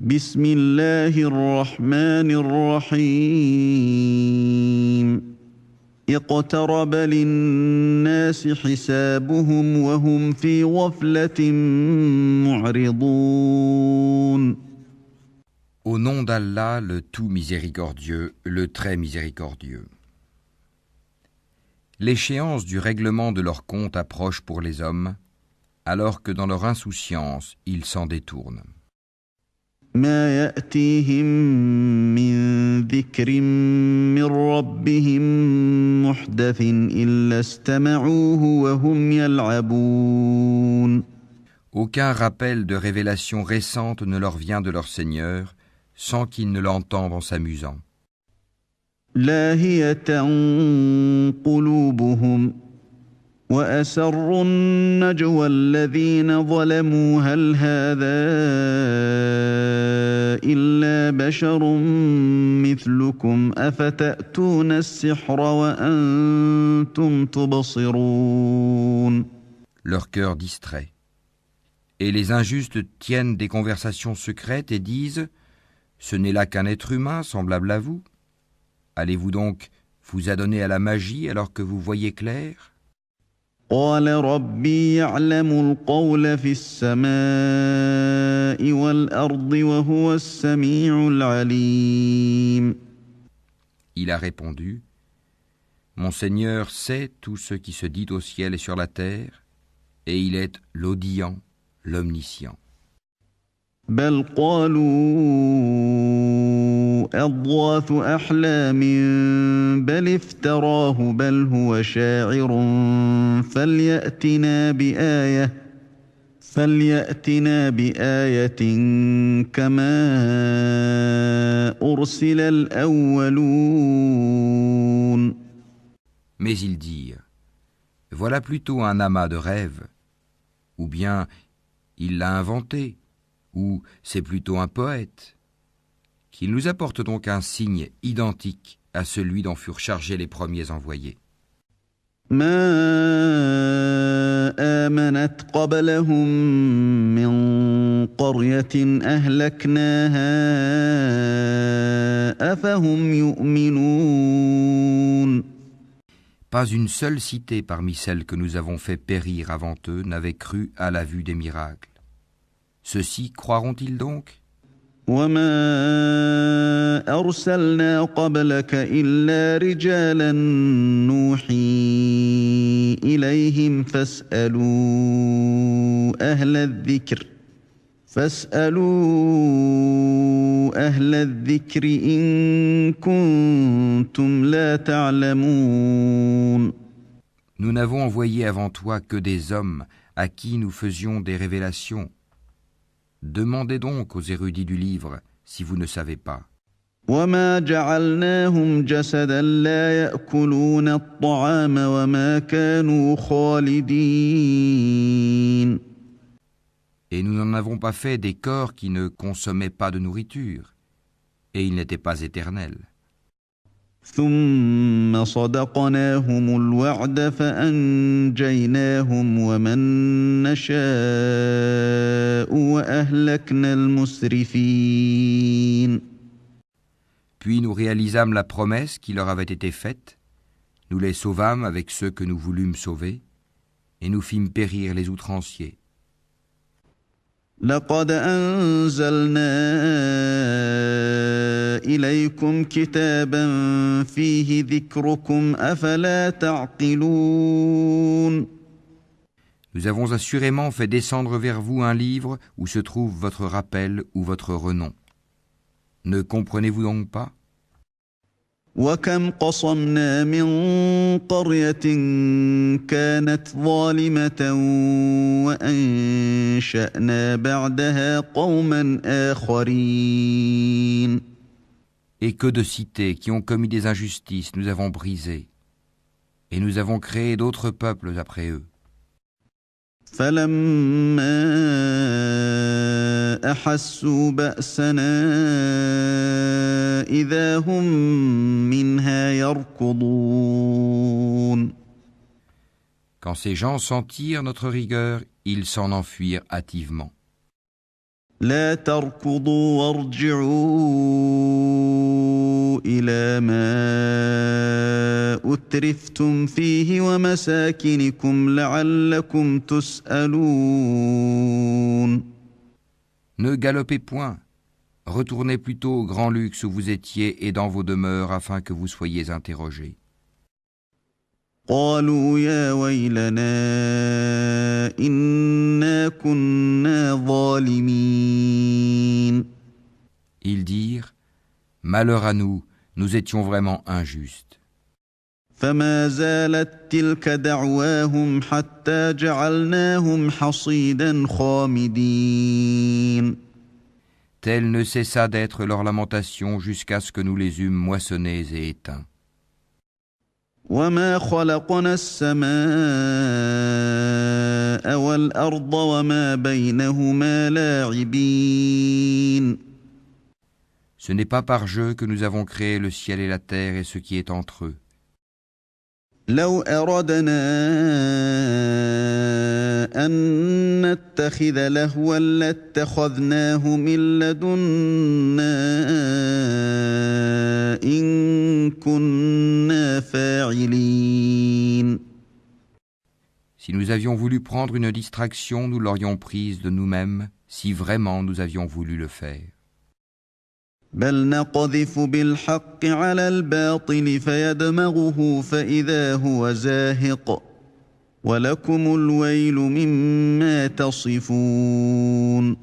بسم الله الرحمن الرحيم اقترب للناس حسابهم وهم في غفلة معرضون Au nom d'Allah, le tout miséricordieux, le très miséricordieux. L'échéance du règlement de leur compte approche pour les hommes, alors que dans leur insouciance, ils s'en détournent. ما يأتيهم من ذكر من ربهم محدث إلا استمعوه وهم يلعبون Aucun rappel de révélation récente ne leur vient de leur Seigneur, sans qu'ils ne l'entendent en s'amusant. لاهية قلوبهم وأسروا النجوى الذين ظلموا هل هذا إلا بشر مثلكم أفتأتون السحر وأنتم تبصرون Leur cœur distrait. Et les injustes tiennent des conversations secrètes et disent « Ce n'est là qu'un être humain semblable à vous. Allez-vous donc vous adonner à la magie alors que vous voyez clair ?» قال ربي يعلم القول في السماء والأرض وهو السميع العليم Il a répondu « Mon Seigneur sait tout ce qui se dit au ciel et sur la terre, et il est l'audient, l'omniscient. » بل قالوا أضغاث أحلام بل افتراه بل هو شاعر فليأتنا بآية كما أرسل الأولون Mais ils dirent « Voilà plutôt un amas de rêves, ou bien il l'a inventé, ou c'est plutôt un poète. Qu'il nous apporte donc un signe identique à celui dont furent chargés les premiers envoyés. » ما آمنت قبلهم من قرية أهلكناها أفهم يؤمنون Pas une seule cité parmi celles que nous avons fait périr avant eux n'avait cru à la vue des miracles. Ceux-ci croiront-ils donc ? وما أرسلنا قبلك إلا رجالا نوحي إليهم فاسألوا أهل الذكر إن كنتم لا تعلمون Nous n'avons envoyé avant toi que des hommes à qui nous faisions des révélations. Demandez donc aux érudits du livre si vous ne savez pas. وما جعلناهم جسدا لا يأكلون الطعام وما كانوا خالدين Et nous n'en avons pas fait des corps qui ne consommaient pas de nourriture, et ils n'étaient pas éternels. ثم صدقناهم الوعد فأنجيناهم ومن نشاء وأهلكنا المسرفين Puis nous réalisâmes la promesse qui leur avait été faite, nous les sauvâmes avec ceux que nous voulûmes sauver, et nous fîmes périr les outranciers. لقد أنزلنا إليكم كتابا فيه ذكركم أفلا تعقلون Nous avons assurément fait descendre vers vous un livre où se trouve votre rappel ou votre renom. Ne comprenez-vous donc pas ? وكم قصمنا من قرية كانت ظالمة وأنشأنا بعدها قوما آخرين Et que de cités qui ont commis des injustices nous avons brisées, et nous avons créé d'autres peuples après eux. فلما أحسوا بأسنا إذا هم منها يركضون Quand ces gens sentirent notre rigueur, ils s'en enfuirent hâtivement. لا تركضوا وارجعوا إلى ما أترفتم فيه ومساكنكم لعلكم تسألون. Ne galopez point, retournez plutôt au grand luxe où vous étiez et dans vos demeures afin que vous soyez interrogés. قالوا يا ويلنا إنا كنا ظالمين. Ils dirent, malheur à nous, nous étions vraiment injustes. فما زالت تلك دعواهم حتى جعلناهم حصيدا خامدين. Telle ne cessa d'être leur lamentation jusqu'à ce que nous les eûmes moissonnés et éteints. وما خلقنا السماء والأرض وما بينهما لاعبين. Ce n'est pas par jeu que nous avons créé le ciel et la terre et ce qui est entre eux. لو أردنا أن نتخذ لهوا لاتخذناه من لدنا إن كنا فاعلين. Si nous avions voulu prendre une distraction, nous l'aurions prise de nous-mêmes, si vraiment nous avions voulu le faire. بل نقذف بالحق على الباطل فيدمغه فإذا هو زاهق ولكم الويل مما تصفون.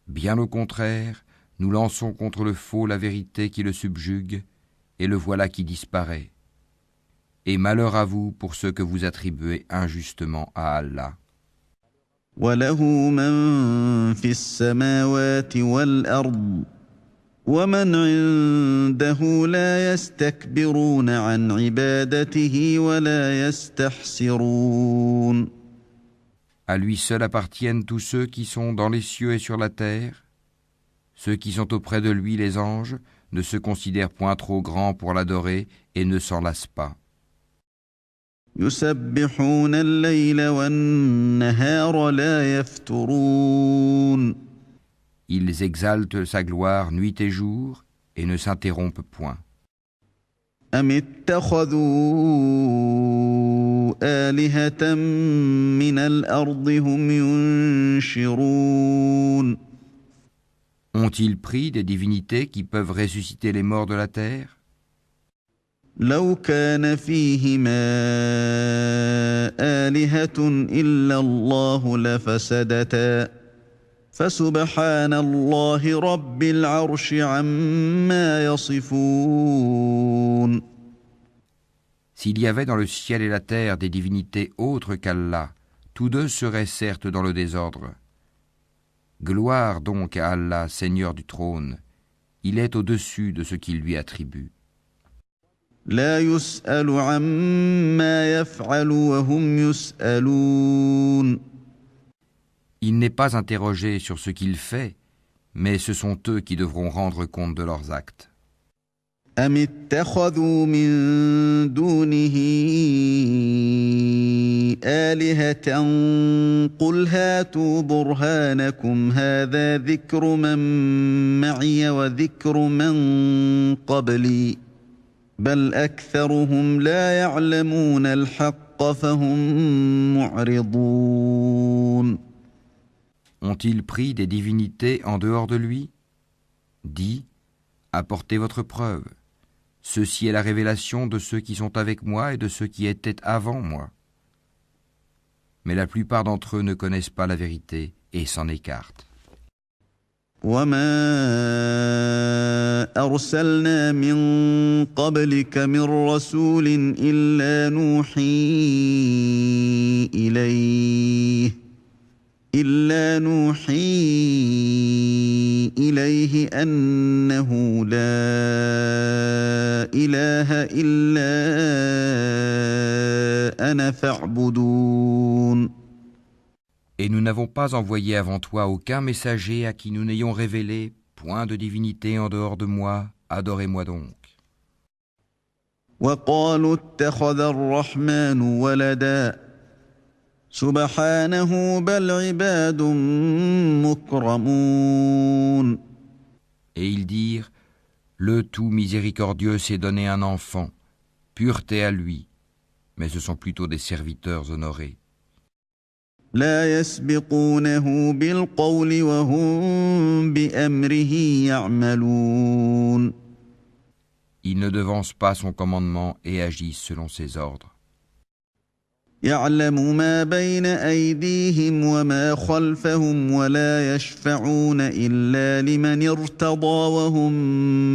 Bien au contraire, nous lançons contre le faux la vérité qui le subjugue, et le voilà qui disparaît. Et malheur à vous pour ceux que vous attribuez injustement à Allah. وله من في السماوات والأرض ومن عنده لا يستكبرون عن عبادته ولا يستحسرون. À lui seul appartiennent tous ceux qui sont dans les cieux et sur la terre. Ceux qui sont auprès de lui, les anges, ne se considèrent point trop grands pour l'adorer et ne s'en lassent pas. يسبحون الليل والنهار لا يفترون. Ils exaltent sa gloire nuit et jour et ne s'interrompent point. أم اتخذوا آلهة من الأرض هم ينشرون. Ont-ils pris des divinités qui peuvent ressusciter les morts de la terre? لو كان فيهما آلهة إلا الله لفسدتا فسبحان الله رب العرش عما يصفون. S'il y avait dans le ciel et la terre des divinités autres qu'Allah, tous deux seraient certes dans le désordre. Gloire donc à Allah, Seigneur du trône, il est au-dessus de ce qu'il lui attribue. لا يسأل عما يفعل وهم يسألون. Il n'est pas interrogé sur ce qu'il fait, mais ce sont eux qui devront rendre compte de leurs actes. أم اتخذوا من دونه آلهة قل هاتوا برهانكم هذا ذكر من معي وذكر من قبلي بل أكثرهم لا يعلمون الحق فهم معرضون. Ont-ils pris des divinités en dehors de lui? Dis, apportez votre preuve. Ceci est la révélation de ceux qui sont avec moi et de ceux qui étaient avant moi. Mais la plupart d'entre eux ne connaissent pas la vérité et s'en écartent. وما أرسلنا من قبلك من رسول إلا نوحي إليه أنه لا إله إلا أنا فاعبدون. Et nous n'avons pas envoyé avant toi aucun messager à qui nous n'ayons révélé point de divinité en dehors de moi, adorez-moi donc. وقالوا اتخذ الرحمن ولدا سبحانه بل عباد مكرمون. Et ils dirent, le tout miséricordieux s'est donné un enfant, pureté à lui, mais ce sont plutôt des serviteurs honorés. لا يسبقونه بالقول وهم بأمره يعملون. Ils ne devancent pas son commandement et agissent selon ses ordres. يعلم ما بين أيديهم وما خلفهم ولا يشفعون إلا لمن ارتضى وهم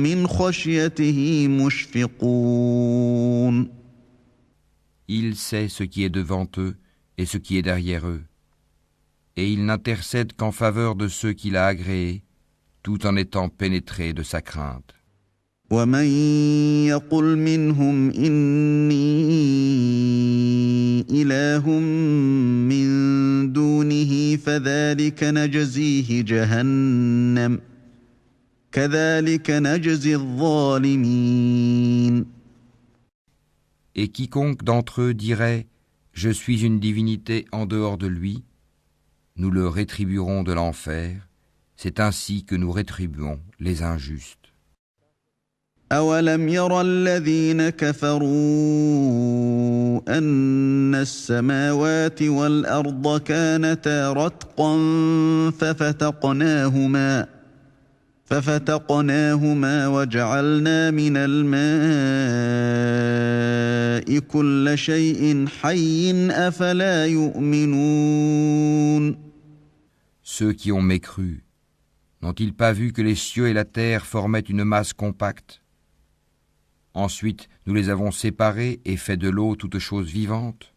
من خشيته مشفقون. Il sait ce qui est devant eux et ce qui est derrière eux, et il n'intercède qu'en faveur de ceux qu'il a agréés, tout en étant pénétré de sa crainte. ومن يقل منهم إني إله من دونه فذلك نجزيه جهنم كذلك نجزي الظالمين. Et quiconque d'entre eux dirait « Je suis une divinité en dehors de lui », nous le rétribuerons de l'enfer, c'est ainsi que nous rétribuons les injustes. أولم ير الذين كفروا أن السماوات والأرض كانتا رتقا ففتقناهما وجعلنا من الماء كل شيء حي أفلا يؤمنون. Ceux qui ont mécru, n'ont-ils pas vu que les cieux et la terre formaient une masse compacte ? Ensuite, nous les avons séparés et fait de l'eau toute chose vivante.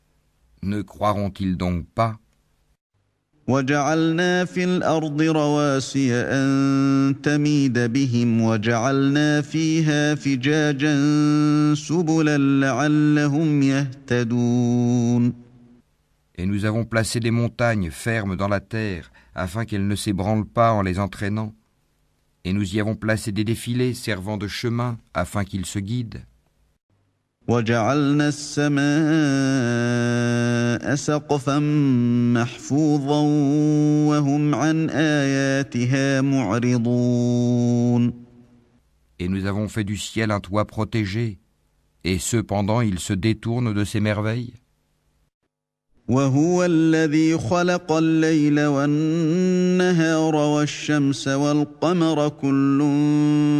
Ne croiront-ils donc pas ? وجعلنا في الأرض رواسي أن تميد بهم وجعلنا فيها فجاجا سبلا لعلهم يهتدون. Et nous avons placé des montagnes fermes dans la terre afin qu'elles ne s'ébranlent pas en les entraînant. Et nous y avons placé des défilés servant de chemin afin qu'ils se guident. وجعلنا السماء سقفا محفوظا وهم عن آياتها معرضون. Et nous avons fait du ciel un toit protégé, et cependant ils se détournent de ces merveilles. وهو الذي خلق الليل والنهار والشمس والقمر كل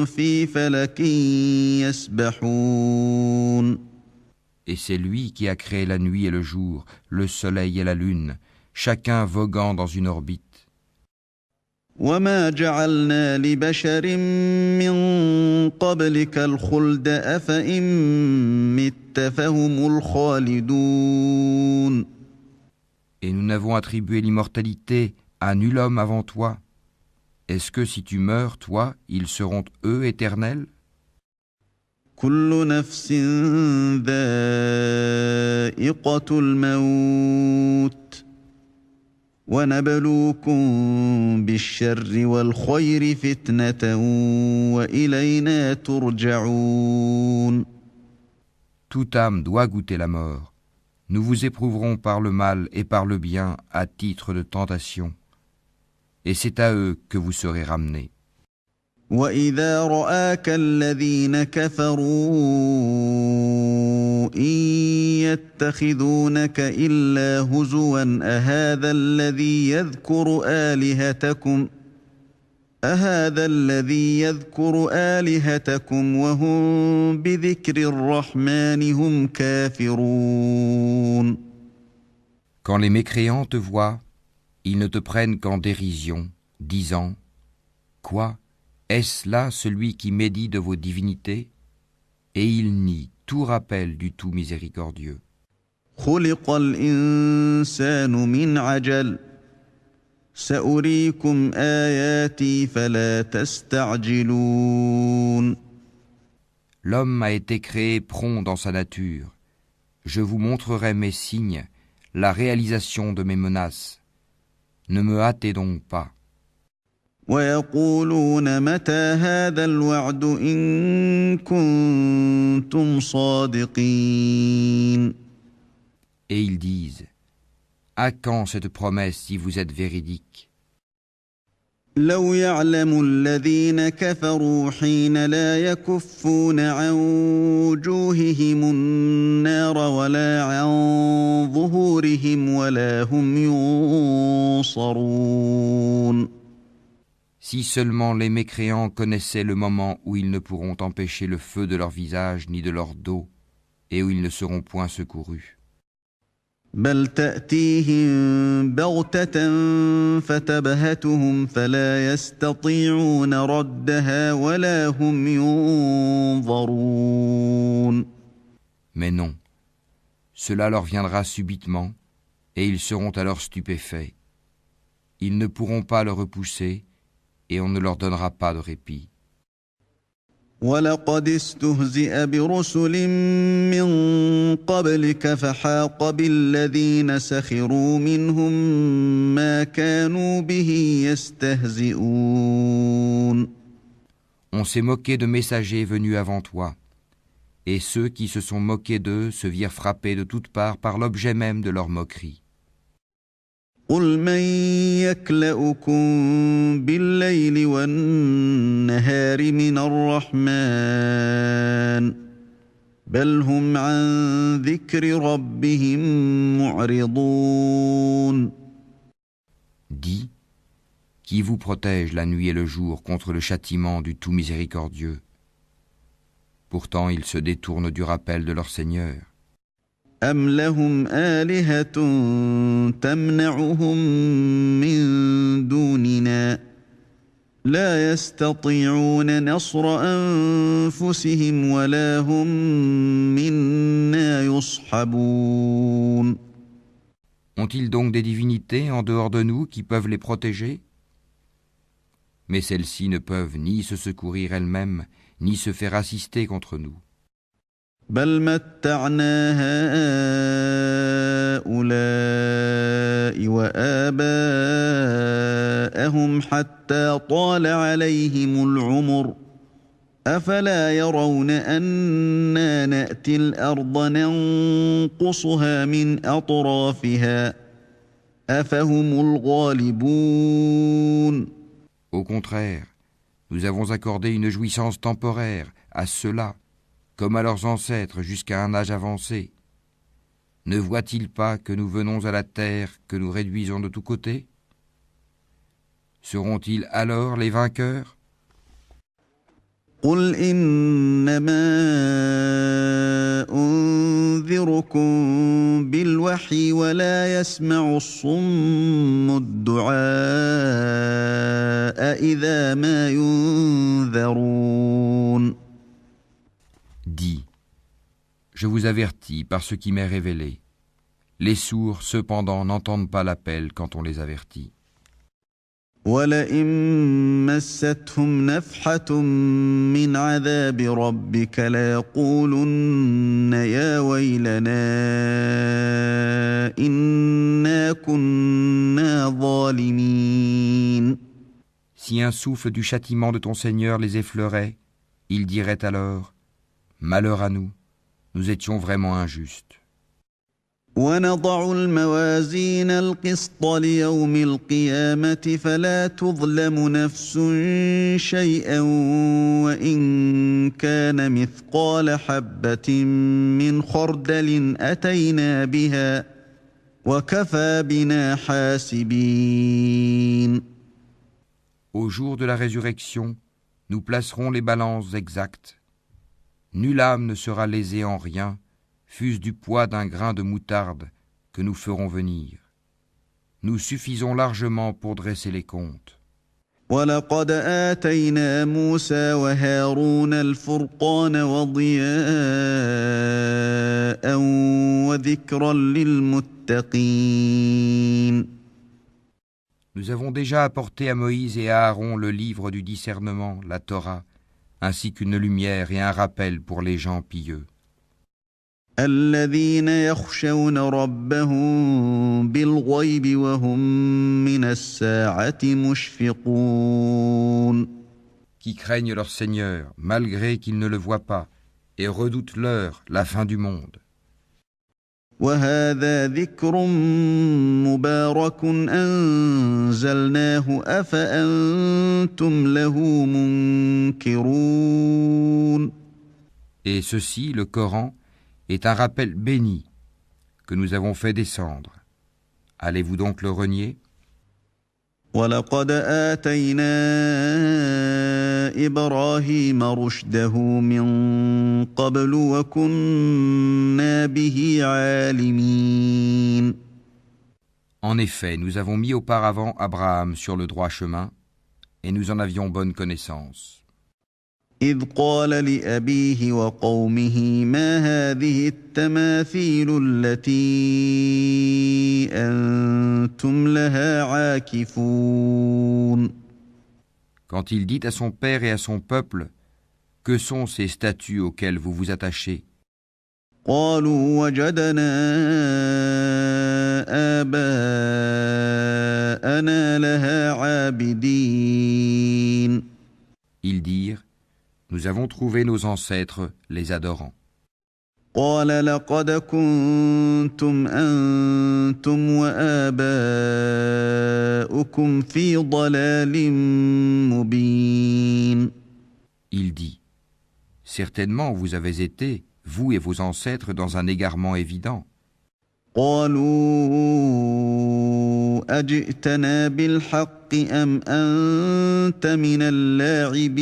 في فلك يسبحون. Et c'est lui qui a créé la nuit et le jour, le soleil et la lune, chacun voguant dans une orbite. وما جعلنا لبشر من قبلك الخلد أفإن مت فهم الخالدون. Et nous n'avons attribué l'immortalité à nul homme avant toi. Est-ce que si tu meurs, toi, ils seront eux éternels ? كل نفس ذائقة الموت ونبلوكم بالشر والخير فتنة وإلينا ترجعون. Toute âme doit goûter la mort. Nous vous éprouverons par le mal et par le bien à titre de tentation. Et c'est à eux que vous serez ramenés. وإذا رآك الذين كفروا إن يتخذونك إلا هزوا أهذا الذي يذكر آلهتكم وهم بذكر الرحمن هم كافرون. Quand les mécréants te voient, ils ne te prennent qu'en dérision, disant « Quoi ? Est-ce là celui qui médit de vos divinités ?» Et ils nient tout rappel du tout miséricordieux. خلق الإنسان من عجل سأريكم آياتي فلا تستعجلون. L'homme a été créé prompt dans sa nature. Je vous montrerai mes signes, la réalisation de mes menaces. Ne me hâtez donc pas. ويقولون متى هذا الوعد إن كنتم صادقين. Et ils disent, À quand cette promesse si vous êtes véridique? لو يعلم الذين كفروا حين لا يكفون عن وجوههم النار ولا عن ظهورهم ولا هم ينصرون. Si seulement les mécréants connaissaient le moment où ils ne pourront empêcher le feu de leur visage ni de leur dos, et où ils ne seront point secourus. بل تأتيهم بغتة فتبهتهم فلا يستطيعون ردها ولا هم ينظرون. Mais non, cela leur viendra subitement, et ils seront alors stupéfaits. Ils ne pourront pas le repousser, et on ne leur donnera pas de répit. ولقد استهزئ برسل من قبلك فحاق بالذين سخروا منهم ما كانوا به يستهزئون. On s'est moqué de messagers venus avant toi, et ceux qui se sont moqués d'eux se virent frappés de toutes parts par l'objet même de leur moquerie. قل من يكلؤكم بالليل والنهار من الرحمن بل هم عن ذكر ربهم معرضون. Dis, qui vous protège la nuit et le jour contre le châtiment du tout miséricordieux? Pourtant ils se détournent du rappel de leur Seigneur. أم لهم آلهة تمنعهم من دوننا لا يستطيعون نصر أنفسهم ولا هم منا يصحبون. Ont-ils donc des divinités en dehors de nous qui peuvent les protéger? Mais celles-ci ne peuvent ni se secourir elles-mêmes, ni se faire assister contre nous. بل متعنا هؤلاء وآباءهم حتى طال عليهم العمر أفلا يرون أنا نأتي الأرض ننقصها من أطرافها أفهم الغالبون. Au contraire, nous avons accordé une jouissance temporaire à ceux-là, comme à leurs ancêtres jusqu'à un âge avancé. Ne voient-ils pas que nous venons à la terre que nous réduisons de tous côtés? Seront-ils alors les vainqueurs? قل إنما أنذركم بالوحي ولا يسمع الصم الدعاء إذا ما ينذرون. Dis, je vous avertis par ce qui m'est révélé. Les sourds, cependant, n'entendent pas l'appel quand on les avertit. ولئن مستهم نفحة من عذاب ربك ليقولن يا ويلنا إنا كنا ظالمين. Si un souffle du châtiment de ton Seigneur les effleurait, ils diraient alors: Malheur à nous, nous étions vraiment injustes. ونضع الموازين القسط ليوم القيامة فلا تظلم نفس شيئا وإن كان مثقال حبة من خردل أتينا بها وكفى بنا حاسبين. Au jour de la résurrection, nous placerons les balances exactes. Nulle âme ne sera lésée en rien, fût-ce du poids d'un grain de moutarde que nous ferons venir. Nous suffisons largement pour dresser les comptes. ولقد آتينا موسى وهارون الفرقان وضياء وذكرا للمتقين. Nous avons déjà apporté à Moïse et à Aaron le livre du discernement, la Torah, ainsi qu'une lumière et un rappel pour les gens pieux. الذين يخشون ربهم بالغيب وهم من الساعة مشفقون. Qui craignent leur Seigneur, malgré qu'ils ne le voient pas, et redoutent l'heure, la fin du monde. وهذا ذكر مبارك أنزلناه أفأنتم له منكرون. Et ceci, le Coran, est un rappel béni que nous avons fait descendre. Allez-vous donc le renier? ولقد آتينا إبراهيم رشده من قبل وكنا به عالمين. En effet, nous avons mis auparavant Abraham sur le droit chemin, et nous en avions bonne connaissance. إذ قال لأبيه وقومه ما هذه التماثيل التي أنتم لها عاكفون. Quand il dit à son père et à son peuple, que sont ces statues auxquelles vous vous attachez? قالوا وجدنا آباءنا لها عابدين. Ils dirent, nous avons trouvé nos ancêtres les adorant. قال لقد كنتم أنتم وآباؤكم في ضلال مبين. Il dit, certainement vous avez été, vous et vos ancêtres, dans un égarement évident. قالوا أجئتنا بالحق أم أنت من اللاعبين.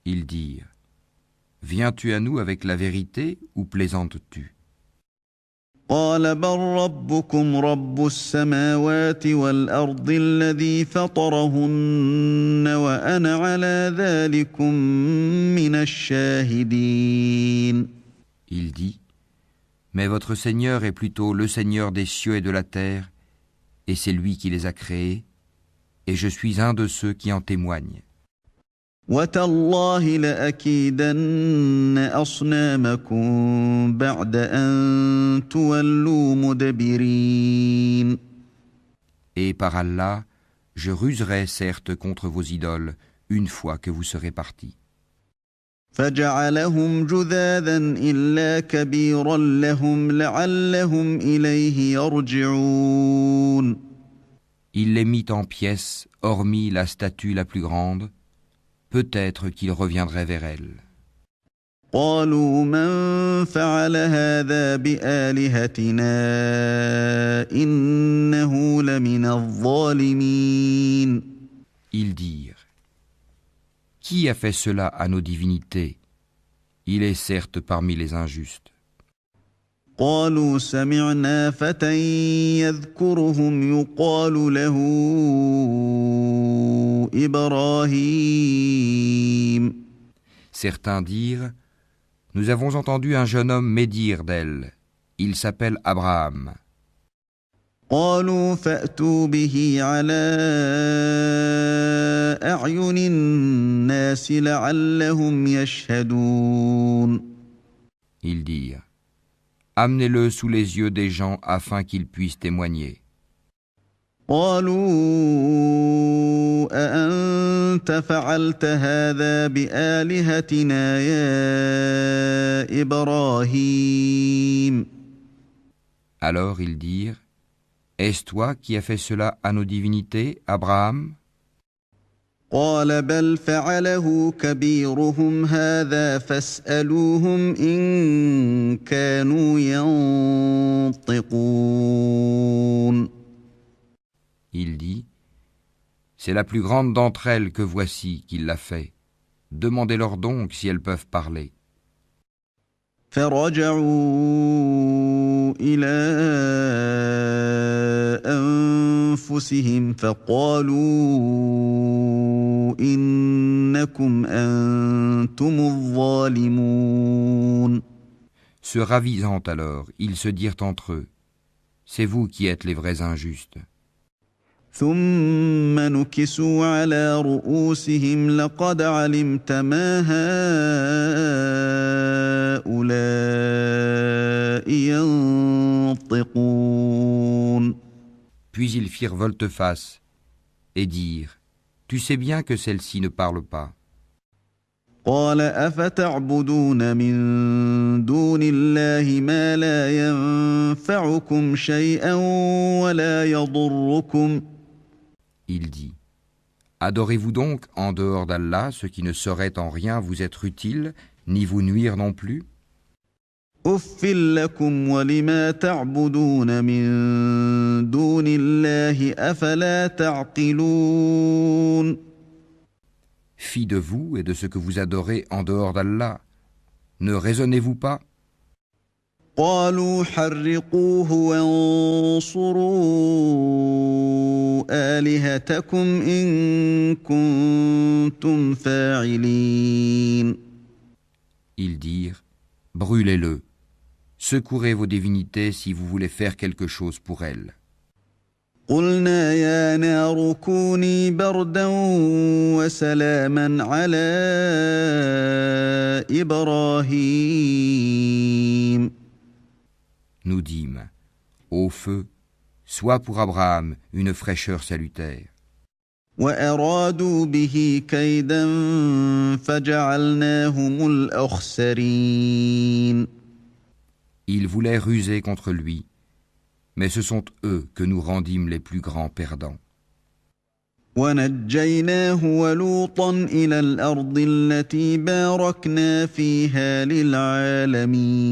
Ils dirent, viens-tu à nous avec la vérité ou plaisantes-tu? قال بل ربكم رب السماوات والأرض الذي فطرهن وأنا على ذلكم من الشاهدين. Il dit, mais votre Seigneur est plutôt le Seigneur des cieux et de la terre, et c'est lui qui les a créés, et je suis un de ceux qui en témoignent. وتالله لأكيدن أصنامكم بعد أن تولوا مدبرين. Et par Allah, je ruserai certes contre vos idoles une fois que vous serez partis. فجعلهم جذاذا إلا كبيرا لهم لعلهم إليه يرجعون. Il les mit en pièces, hormis la statue la plus grande, peut-être qu'ils reviendraient vers elle. قالوا من فعل هذا بآلهتنا إنه لمن الظالمين. Ils dirent, qui a fait cela à nos divinités? Il est certes parmi les injustes. قالوا سمعنا فتى يذكرهم يقال له إبراهيم. Certains dirent, nous avons entendu un jeune homme médire d'elle. Il s'appelle Abraham. قالوا فأتوا به على أعين الناس لعلهم يشهدون. Ils dirent, amenez-le sous les yeux des gens afin qu'ils puissent témoigner. قالوا أأنت فعلت هذا بآلهتنا يا إبراهيم. Alors ils dirent, est-ce toi qui as fait cela à nos divinités, Abraham? قال بل فعله كبيرهم هذا فاسألوهم إن كانوا ينطقون. Il dit, c'est la plus grande d'entre elles que voici qui l'a fait. Demandez-leur donc si elles peuvent parler. فرجعوا إلى أنفسهم فقالوا إنكم أنتم الظالمون. Se ravisant alors, ils se dirent entre eux, c'est vous qui êtes les vrais injustes. ثم نكسوا على رؤوسهم لقد علمت ما هؤلاء ينطقون. Puis ils firent volte-face et dirent, tu sais bien que celle-ci ne parle pas. قال أفتعبدون من دون الله ما لا ينفعكم شيئا ولا يضركم Il dit, adorez-vous donc en dehors d'Allah ce qui ne saurait en rien vous être utile, ni vous nuire non plus? أف لكم ولما تعبدون من دون الله أفلا تعقلون Fi de vous et de ce que vous adorez en dehors d'Allah, ne raisonnez-vous pas? قالوا حرقوه وانصروا آلهتكم إن كنتم فاعلين Ils dirent, brûlez-le, secourez vos divinités si vous voulez faire quelque chose pour elles. قلنا يا نار كوني بردا وسلاما على إبراهيم Nous dîmes, ô feu, sois pour Abraham une fraîcheur salutaire. وأرادوا به كيدا فجعلناهم الأخسرين Ils voulaient ruser contre lui, mais ce sont eux que nous rendîmes les plus grands perdants. ونجيناه ولوطا إلى الأرض التي باركنا فيها للعالمين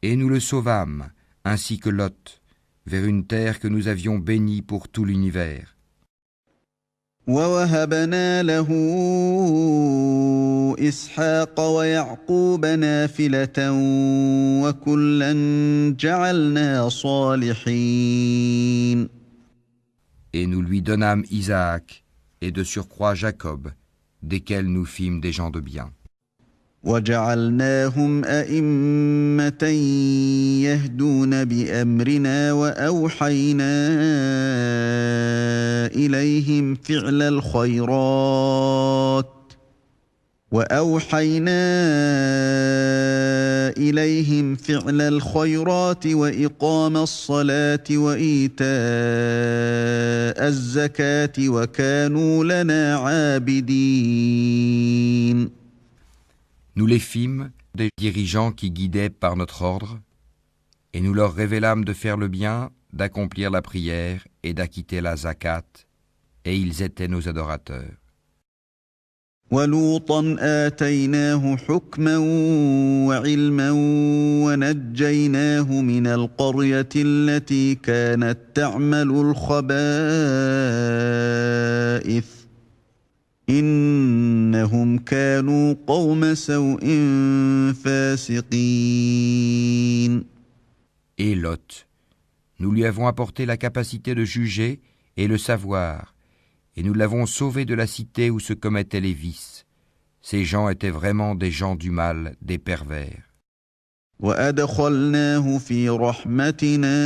Et nous le sauvâmes, ainsi que Lot, vers une terre que nous avions bénie pour tout l'univers. ووهبنا له إسحاق ويعقوب نافلة وكلا جعلنا صالحين Et nous lui donnâmes Isaac, et de surcroît Jacob, desquels nous fîmes des gens de bien. وجعلناهم أئمة يهدون بأمرنا وأوحينا إليهم فعل الخيرات وإقام الصلاة وإيتاء الزكاة وكانوا لنا عابدين Nous les fîmes des dirigeants qui guidaient par notre ordre, et nous leur révélâmes de faire le bien, d'accomplir la prière et d'acquitter la zakat, et ils étaient nos adorateurs. ولوطا آتيناه حكما وعلما ونجيناه من القرية التي كانت تعمل الخبائث إنهم كانوا قوم سوء فاسقين Et Lot, nous lui avons apporté la capacité de juger et le savoir, et nous l'avons sauvé de la cité où se commettaient les vices. Ces gens étaient vraiment des gens du mal, des pervers. وأدخلناه في رحمتنا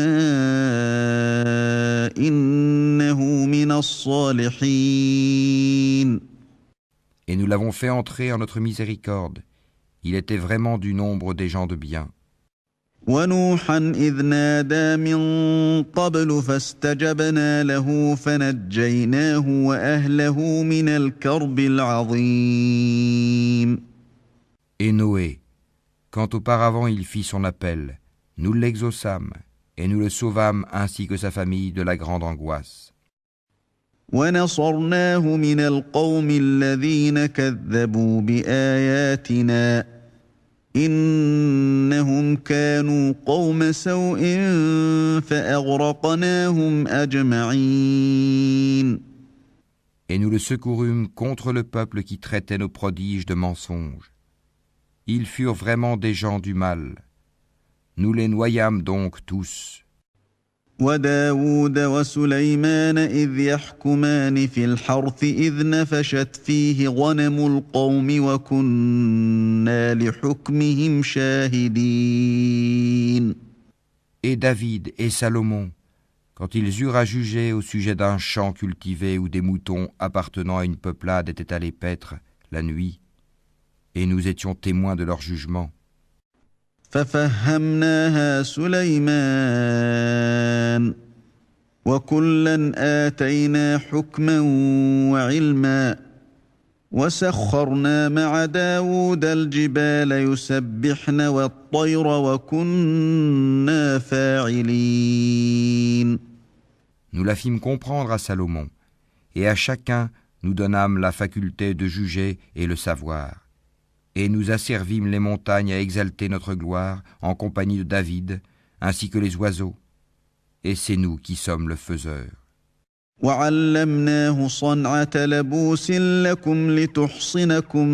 إنه من الصالحين Et nous l'avons fait entrer en notre miséricorde. Il était vraiment du nombre des gens de bien. ونوحا إذ نادى من قبل فاستجبنا له فنجيناه وأهله من الكرب العظيم Et Noé, quand auparavant il fit son appel, nous l'exaucâmes, et nous le sauvâmes ainsi que sa famille de la grande angoisse. ونصرناه من القوم الذين كذبوا بآياتنا إنهم كانوا قوم سوء فأغرقناهم أجمعين Et nous le secourûmes contre le peuple qui traitait nos prodiges de mensonges. Ils furent vraiment des gens du mal. Nous les noyâmes donc tous. وداود وسليمان إذ يحكمان في الحرث إذ نفشت فيه غنم القوم وكنا لحكمهم شاهدين Et David et Salomon, quand ils eurent à juger au sujet d'un champ cultivé où des moutons appartenant à une peuplade étaient allés paître la nuit, et nous étions témoins de leur jugement. ففهمناها سليمان وكلا آتينا حكما وعلما وسخرنا مع داود الجبال يسبحن والطير وكنا فاعلين. Nous la fîmes comprendre à Salomon, et à chacun nous donnâmes la faculté de juger et le savoir. Et nous asservîmes les montagnes à exalter notre gloire en compagnie de David, ainsi que les oiseaux. Et c'est nous qui sommes le faiseur. وعلمناه صنعة لبوس لكم لتحصنكم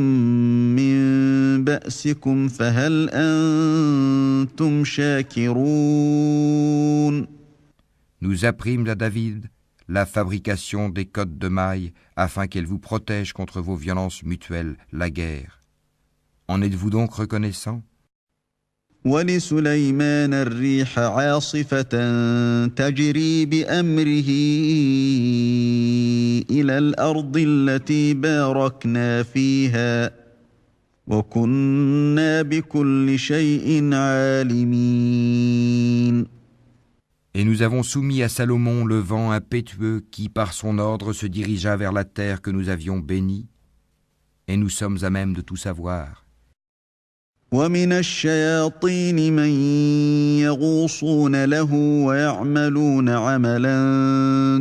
من بأسكم فهل أنتم شاكرون. Nous apprîmes à David la fabrication des cottes de mailles afin qu'elles vous protègent contre vos violences mutuelles, la guerre. En êtes-vous donc reconnaissants? ولسليمان الريح عاصفة تجري بأمره إلى الأرض التي باركنا فيها وكنا بكل شيء عالمين. Et nous avons soumis à Salomon le vent impétueux qui, par son ordre, se dirigea vers la terre que nous avions bénie, et nous sommes à même de tout savoir. ومن الشياطين من يغوصون له ويعملون عملا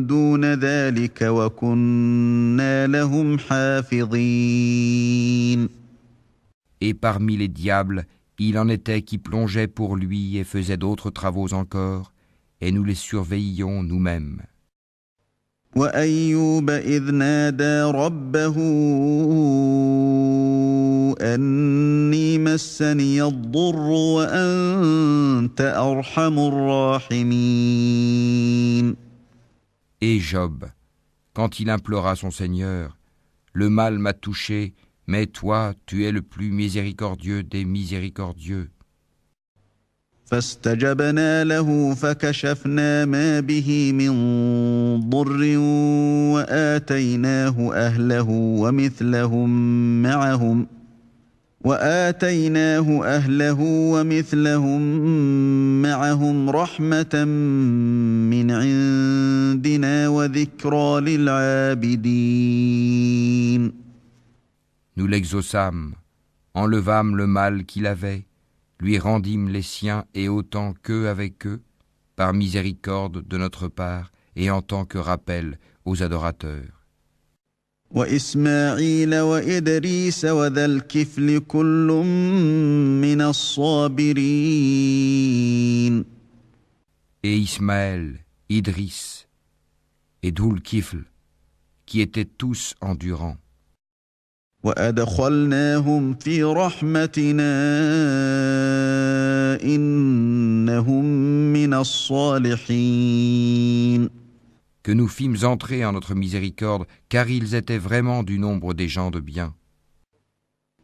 دون ذلك وكنا لهم حافظين. Et parmi les diables, il en était qui plongeaient pour lui et faisaient d'autres travaux encore, et nous les surveillions nous-mêmes. وأيوب إذ نادى ربه أني مسني الضر وأنت أرحم الراحمين. Et Job, quand il implora son Seigneur, le mal m'a touché, mais toi, tu es le plus miséricordieux des miséricordieux. فاستجبنا له فكشفنا ما به من ضر وآتيناه أهله ومثلهم معهم رحمة من عندنا وذكرى للعابدين. Nous l'exaucâmes, enlevâmes le mal qu'il avait, lui rendîmes les siens et autant qu'eux avec eux, par miséricorde de notre part et en tant que rappel aux adorateurs. وإسماعيل وإدريس وذا الكفل كل من الصابرين. Et Ismaël, Idris et Dhul-Kifl, qui étaient tous endurants. وأدخلناهم في رحمتنا إنهم من الصالحين. Que nous fîmes entrer en notre miséricorde, car ils étaient vraiment du nombre des gens de bien.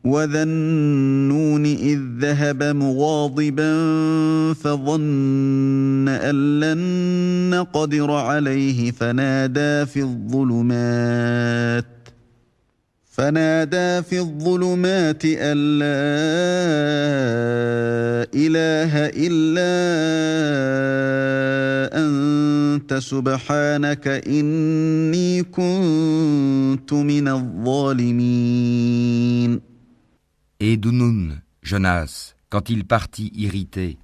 وذا النون إذ ذهب مغاضبا فظن أن لن نقدر عليه فنادى في الظلمات أن لا إله إلا أنت سبحانك إني كنت من الظالمين. Et Dunun, Jonas, quand il partit irrité,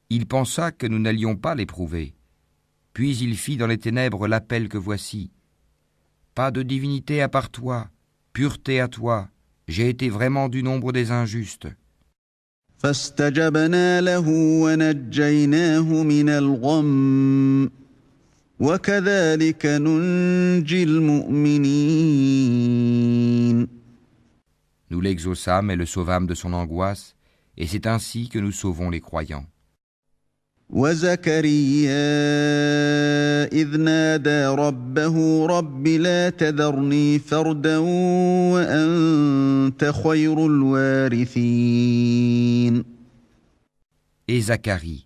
il pensa que nous n'allions pas l'éprouver. Puis il fit dans les ténèbres l'appel que voici. Pas de divinité à part toi, pureté à toi, j'ai été vraiment du nombre des injustes. فاستجبنا له ونجيناه من الغم وكذلك ننجي المؤمنين. Nous l'exaucâmes et le sauvâmes de son angoisse, et c'est ainsi que nous sauvons les croyants. وزكريا إذ نادى ربه رب لا تذرني فردا وأنت خير الوارثين. Et Zacharie,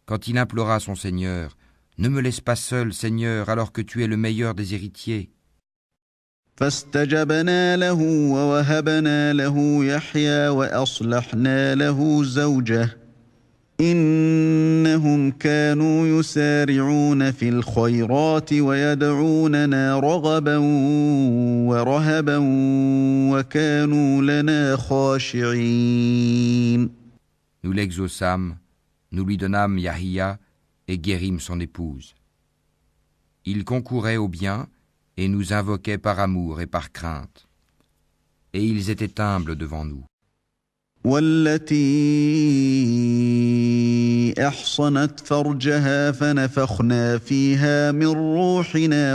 quand il implora son Seigneur, ne me laisse pas seul, Seigneur, alors que tu es le meilleur des héritiers. فاستجبنا له ووهبنا له يحيى وأصلحنا له زوجه إنهم كانوا يسارعون في الخيرات ويدعوننا رغبا ورهبا وكانوا لنا خاشعين. Nous l'exaucâmes, nous lui donnâmes Yahia et guérîmes son épouse. Il concourait au bien et nous invoquait par amour et par crainte. Et ils étaient humbles devant nous. والتي أحصنت فرجها فنفخنا فيها من روحنا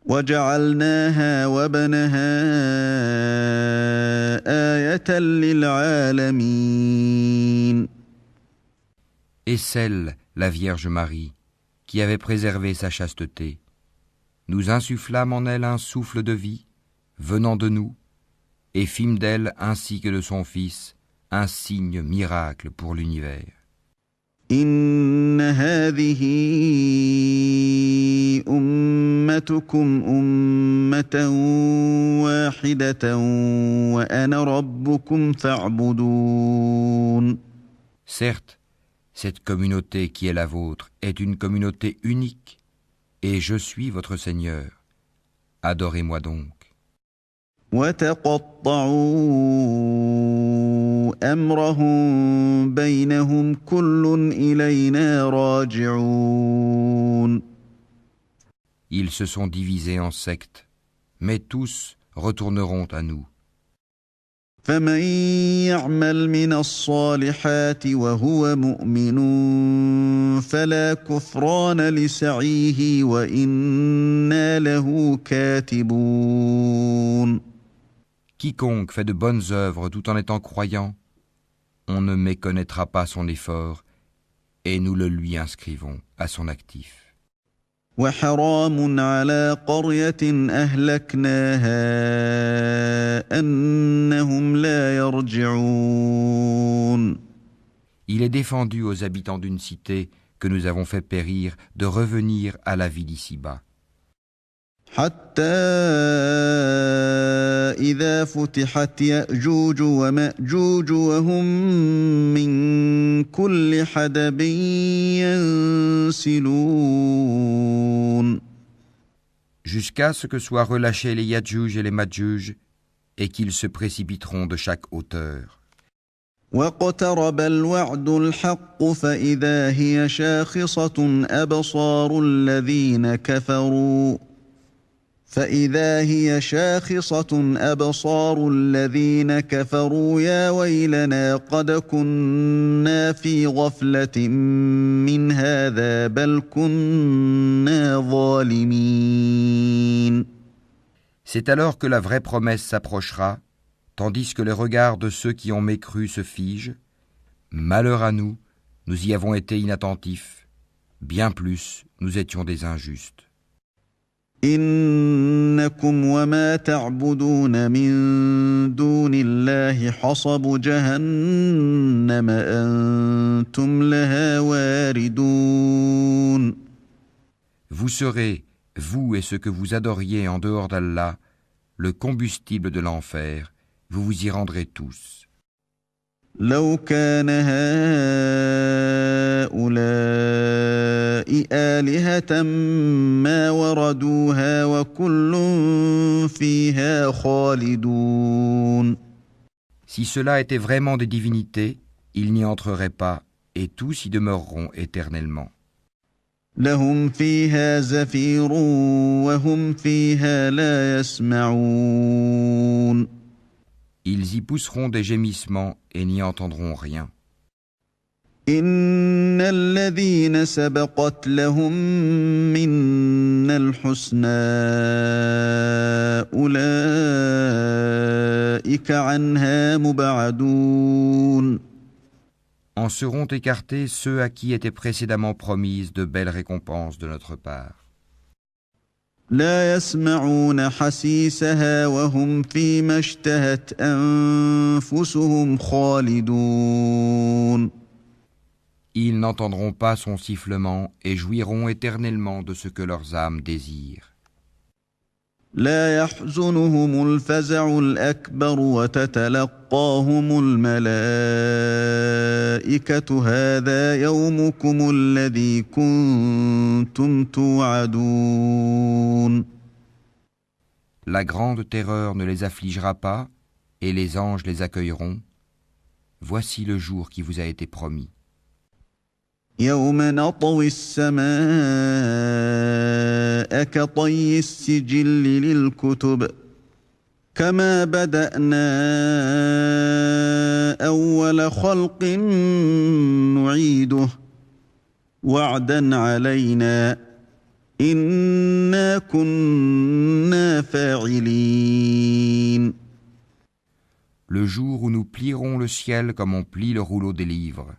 وجعلناها وبنها آية للعالمين. Et celle, la Vierge Marie, qui avait préservé sa chasteté, nous insufflâmes en elle un souffle de vie, venant de nous, et fîmes d'elle ainsi que de son Fils un signe miracle pour l'univers. إن هذه أمتكم أمة واحدة وأنا ربكم فاعبدون. Certes, cette communauté qui est la vôtre est une communauté unique, et je suis votre Seigneur. Adorez-moi donc. وتقطعوا أمرهم بينهم كل إلينا راجعون. Ils se sont divisés en sectes, mais tous retourneront à nous. فمن يعمل من الصالحات وهو مؤمن فلا كفران لسعيه وإنا له كاتبون. Quiconque fait de bonnes œuvres tout en étant croyant, on ne méconnaîtra pas son effort, et nous le lui inscrivons à son actif. وحرام على قرية أهلكناها أنهم لا يرجعون. Il est défendu aux habitants d'une cité que nous avons fait périr de revenir à la vie d'ici-bas. حتى إذا فتحت يأجوج ومأجوج وهم من كل حدب ينسلون. Jusqu'à ce que soient relâchés les Yadjouj et les Madjouj, et qu'ils se précipiteront de chaque hauteur. واقترب الوعد الحق فإذا هي شاخصة أبصار الذين كفروا يا ويلنا قد كنا في غفلة من هذا بل كنا ظالمين. C'est alors que la vraie promesse s'approchera, tandis que les regards de ceux qui ont mécru se figent. Malheur à nous, nous y avons été inattentifs. Bien plus, nous étions des injustes. إنكم وما تعبدون من دون الله حصب جهنم أنتم لها واردون. Vous serez, vous et ce que vous adoriez en dehors d'Allah, le combustible de l'enfer, vous vous y rendrez tous. لو كان هؤلاء آلهة ما وردوها وكل فيها خالدون. Si cela était vraiment des divinités, ils n'y entreraient pas, et tous y demeureront éternellement. لهم فيها زفير وهم فيها لا يسمعون. Ils y pousseront des gémissements et n'y entendront rien. إن الذين سبقت لهم منا الحسنى أولئك عنها مبعدون. En seront écartés ceux à qui étaient précédemment promises de belles récompenses de notre part. لا يسمعون حسيسها وهم فيما اشتهت أنفسهم خالدون. Ils n'entendront pas son sifflement et jouiront éternellement de ce que leurs âmes désirent. لا يحزنهم الفزع الأكبر وتتلقاهم الملائكة هذا يومكم الذي كنتم توعدون. La grande terreur ne les affligera pas, et les anges les accueilleront. Voici le jour qui vous a été promis. يوم نطوي السماء كطي السجل للكتب كما بدأنا أول خلق نعيده وعدا علينا إنا كنا فاعلين. Le jour où nous plierons le ciel comme on plie le rouleau des livres.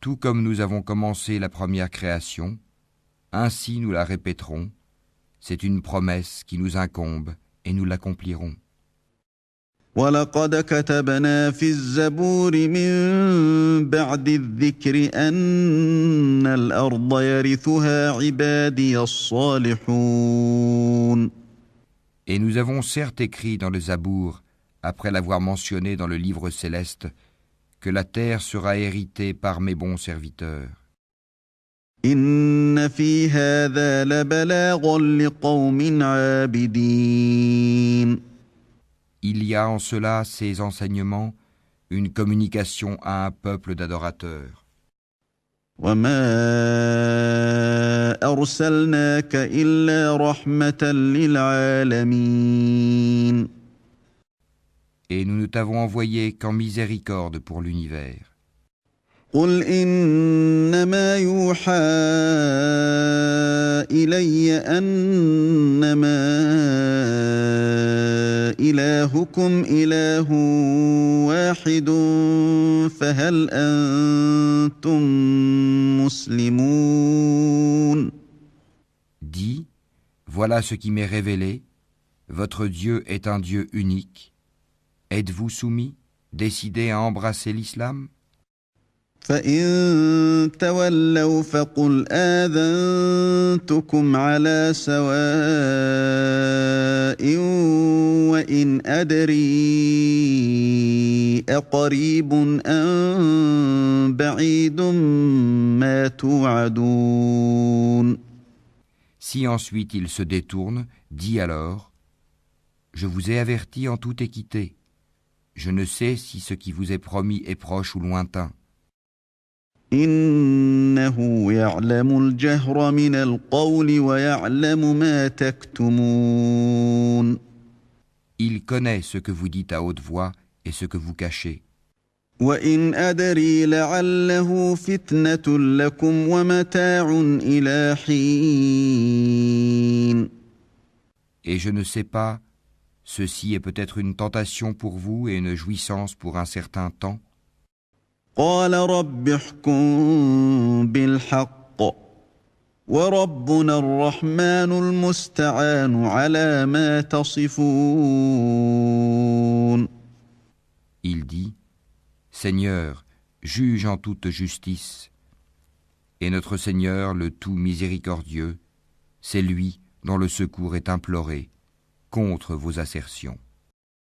Tout comme nous avons commencé la première création, ainsi nous la répéterons. C'est une promesse qui nous incombe et nous l'accomplirons. وَلَقَدْ كَتَبْنَا فِي الزَّبُورِ مِن بَعْدِ الذِّكْرِ أَنَّ الْأَرْضَ يَرِثُهَا عِبَادِيَ الصَّالِحُونَ. Et nous avons certes écrit dans le Zabour, après l'avoir mentionné dans le livre céleste, que la terre sera héritée par mes bons serviteurs. إِنَّ فِي هَذَا لَبَلَاغًا لِقَوْمٍ عَابِدِينَ. Il y a en cela, ces enseignements, une communication à un peuple d'adorateurs. وَمَا أَرْسَلْنَاكَ إِلَّا رَحْمَةً لِلْعَالَمِينَ. Et nous ne t'avons envoyé qu'en miséricorde pour l'univers. قُلْ إِنَّمَا يُوحَى إِلَيَّ أَنَّمَا إِلَٰهُكُمْ إِلَٰهٌ وَاحِدٌ فَهَلْ أَنْتُمْ مُسْلِمُونَ. Dis, voilà ce qui m'est révélé, votre Dieu est un Dieu unique. Êtes-vous soumis, décidés à embrasser l'islam? فَإِن تَوَلَّوْا فَقُلْ آذَنتُكُمْ عَلَىٰ سَوَاءٍ وَإِنْ أَدْرِي أَقَرِيبٌ أَمْ بَعِيدٌ مَا تُوعَدُونَ. Si ensuite ils se détournent, dis alors, je vous ai averti en toute équité. Je ne sais si ce qui vous est promis est proche ou lointain. إِنَّهُ يَعْلَمُ الْجَهْرَ مِنَ الْقَوْلِ وَيَعْلَمُ مَا تَكْتُمُونَ. Il connaît ce que vous dites à haute voix et ce que vous cachez. وَإِنْ أَدْرِي لَعَلَّهُ فِتْنَةٌ لَكُمْ وَمَتَاعٌ إِلَىٰ حِينٍ. Et je ne sais pas, ceci est peut-être une tentation pour vous et une jouissance pour un certain temps. قال رب احكم بالحق وربنا الرحمن المستعان على ما تصفون. Il dit, Seigneur, juge en toute justice. Et notre Seigneur, le tout miséricordieux, c'est lui dont le secours est imploré contre vos assertions.